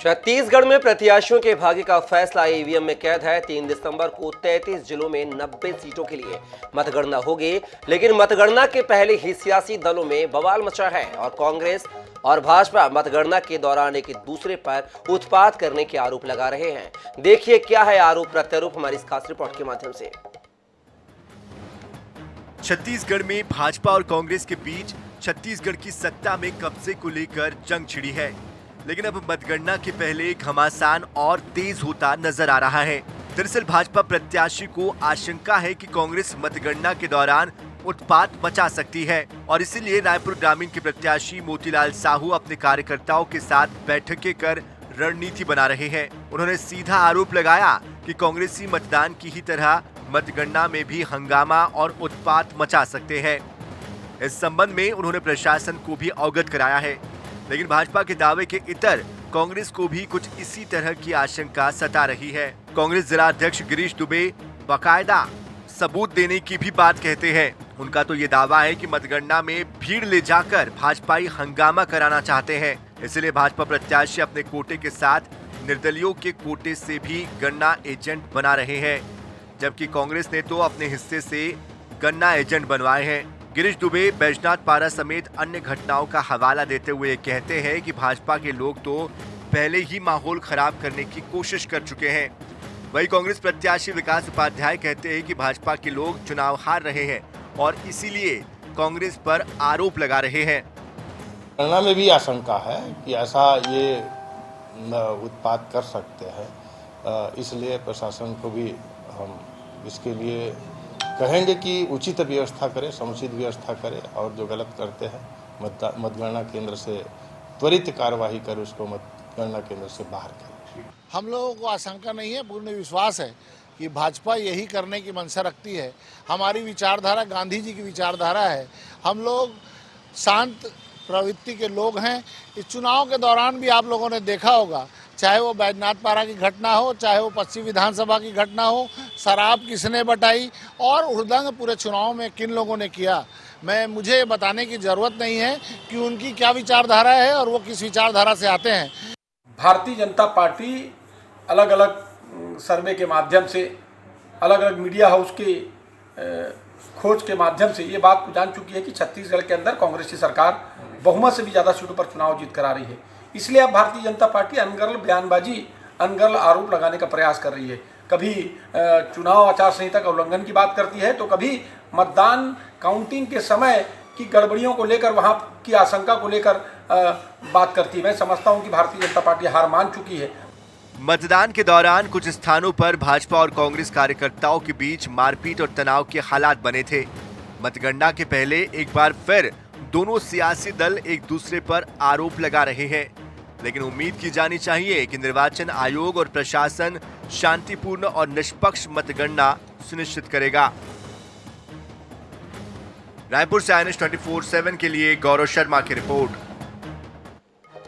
छत्तीसगढ़ में प्रत्याशियों के भाग्य का फैसला ईवीएम में कैद है। 3 दिसंबर को 33 जिलों में 90 सीटों के लिए मतगणना होगी, लेकिन मतगणना के पहले ही सियासी दलों में बवाल मचा है और कांग्रेस और भाजपा मतगणना के दौरान एक दूसरे पर उत्पात करने के आरोप लगा रहे हैं। देखिए क्या है आरोप प्रत्यारोप हमारी इस खास रिपोर्ट के माध्यम से। छत्तीसगढ़ में भाजपा और कांग्रेस के बीच छत्तीसगढ़ की सत्ता में कब्जे को लेकर जंग छिड़ी है, लेकिन अब मतगणना के पहले घमासान और तेज होता नजर आ रहा है। दरअसल भाजपा प्रत्याशी को आशंका है कि कांग्रेस मतगणना के दौरान उत्पात मचा सकती है और इसीलिए रायपुर ग्रामीण के प्रत्याशी मोतीलाल साहू अपने कार्यकर्ताओं के साथ बैठकें कर रणनीति बना रहे हैं। उन्होंने सीधा आरोप लगाया कि कांग्रेसी मतदान की ही तरह मतगणना में भी हंगामा और उत्पात मचा सकते हैं। इस संबंध में उन्होंने प्रशासन को भी अवगत कराया है, लेकिन भाजपा के दावे के इतर कांग्रेस को भी कुछ इसी तरह की आशंका सता रही है। कांग्रेस जिला अध्यक्ष गिरीश दुबे बाकायदा सबूत देने की भी बात कहते हैं। उनका तो ये दावा है कि मतगणना में भीड़ ले जाकर भाजपाई हंगामा कराना चाहते हैं, इसलिए भाजपा प्रत्याशी अपने कोटे के साथ निर्दलियों के कोटे से भी गन्ना एजेंट बना रहे हैं, जबकि कांग्रेस ने तो अपने हिस्से से गन्ना एजेंट बनवाए हैं। गिरीश दुबे बैजनाथ पारा समेत अन्य घटनाओं का हवाला देते हुए कहते हैं कि भाजपा के लोग तो पहले ही माहौल खराब करने की कोशिश कर चुके हैं। वहीं कांग्रेस प्रत्याशी विकास उपाध्याय कहते हैं कि भाजपा के लोग चुनाव हार रहे हैं और इसीलिए कांग्रेस पर आरोप लगा रहे हैं। गणना में भी आशंका है कि ऐसा ये उत्पात कर सकते हैं, इसलिए प्रशासन को भी हम इसके लिए कहेंगे कि उचित व्यवस्था करे, समुचित व्यवस्था करे और जो गलत करते हैं मतगणना केंद्र से त्वरित कार्यवाही कर उसको मतगणना केंद्र से बाहर करें। हम लोगों को आशंका नहीं है, पूर्ण विश्वास है कि भाजपा यही करने की मंशा रखती है। हमारी विचारधारा गांधी जी की विचारधारा है। हम लोग शांत प्रवृत्ति के लोग हैं। इस चुनाव के दौरान भी आप लोगों ने देखा होगा, चाहे वो बैजनाथ पारा की घटना हो, चाहे वो पश्चिम विधानसभा की घटना हो, शराब किसने बटाई और हुड़दंग पूरे चुनाव में किन लोगों ने किया। मुझे बताने की जरूरत नहीं है कि उनकी क्या विचारधारा है और वो किस विचारधारा से आते हैं। भारतीय जनता पार्टी अलग अलग सर्वे के माध्यम से, अलग अलग मीडिया हाउस के खोज के माध्यम से ये बात जान चुकी है कि छत्तीसगढ़ के अंदर कांग्रेस की सरकार बहुमत से भी ज़्यादा सीटों पर चुनाव जीत करा रही है। इसलिए अब भारतीय जनता पार्टी अनर्गल बयानबाजी, अनर्गल आरोप लगाने का प्रयास कर रही है। कभी चुनाव आचार संहिता का उल्लंघन की बात करती है, तो कभी मतदान काउंटिंग के समय की गड़बड़ियों को लेकर, वहाँ की आशंका को लेकर बात करती है। मैं समझता हूँ कि भारतीय जनता पार्टी हार मान चुकी है। मतदान के दौरान कुछ स्थानों पर भाजपा और कांग्रेस कार्यकर्ताओं के बीच मारपीट और तनाव के हालात बने थे। मतगणना के पहले एक बार फिर दोनों सियासी दल एक दूसरे पर आरोप लगा रहे हैं, लेकिन उम्मीद की जानी चाहिए कि निर्वाचन आयोग और प्रशासन शांतिपूर्ण और निष्पक्ष मतगणना सुनिश्चित करेगा। रायपुर से INS 24/7 के लिए गौरव शर्मा की रिपोर्ट।